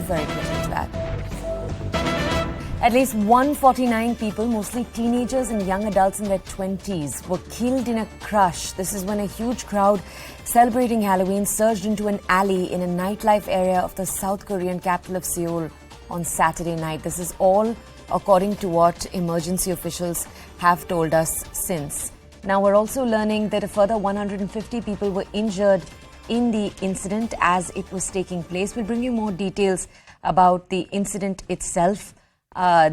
move very quickly to that. At least 149 people, mostly teenagers and young adults in their 20s, were killed in a crush. This is when a huge crowd celebrating Halloween surged into an alley in a nightlife area of the South Korean capital of Seoul on Saturday night. This is all according to what emergency officials have told us since. Now, we're also learning that a further 150 people were injured in the incident as it was taking place. We'll bring you more details about the incident itself.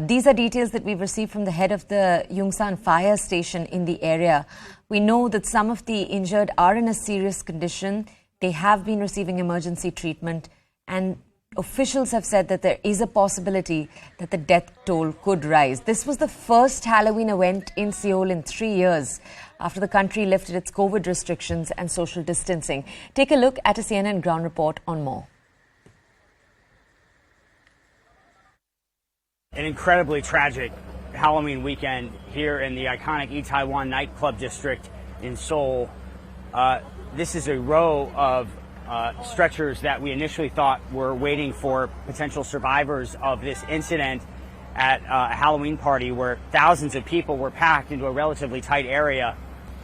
These are details that we've received from the head of the Yongsan fire station in the area. We know that some of the injured are in a serious condition. They have been receiving emergency treatment, and officials have said that there is a possibility that the death toll could rise. This was the first Halloween event in Seoul in 3 years after the country lifted its COVID restrictions and social distancing. Take a look at a CNN ground report on more. An incredibly tragic Halloween weekend here in the iconic Itaewon nightclub district in Seoul. This is a row of stretchers that we initially thought were waiting for potential survivors of this incident at a Halloween party where thousands of people were packed into a relatively tight area.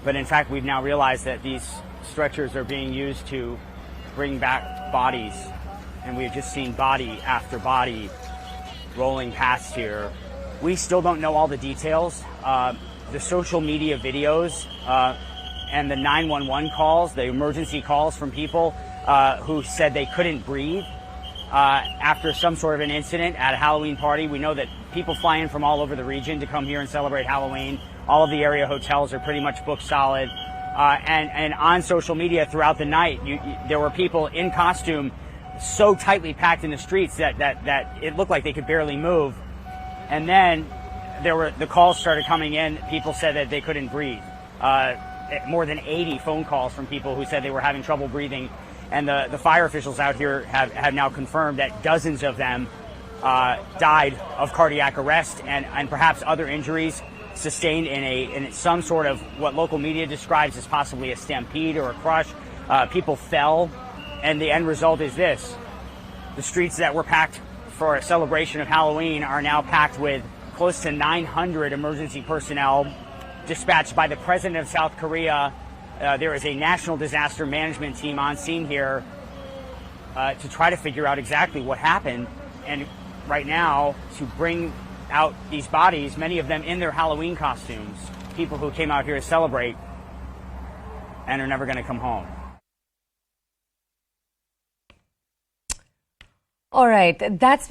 But in fact, we've now realized that these stretchers are being used to bring back bodies. And we've just seen body after body rolling past here. We still don't know all the details. The social media videos and the 911 calls, the emergency calls from people who said they couldn't breathe after some sort of an incident at a Halloween party. We know that people fly in from all over the region to come here and celebrate Halloween. All of the area hotels are pretty much booked solid. And on social media throughout the night, there were people in costume so tightly packed in the streets that it looked like they could barely move. And then the calls started coming in. People said that they couldn't breathe. More than 80 phone calls from people who said they were having trouble breathing. And the fire officials out here have now confirmed that dozens of them died of cardiac arrest and perhaps other injuries sustained in some sort of what local media describes as possibly a stampede or a crush. People fell. And the end result is this. The streets that were packed for a celebration of Halloween are now packed with close to 900 emergency personnel dispatched by the president of South Korea. There is a national disaster management team on scene here to try to figure out exactly what happened. And right now, to bring out these bodies, many of them in their Halloween costumes, people who came out here to celebrate and are never going to come home. All right, that's been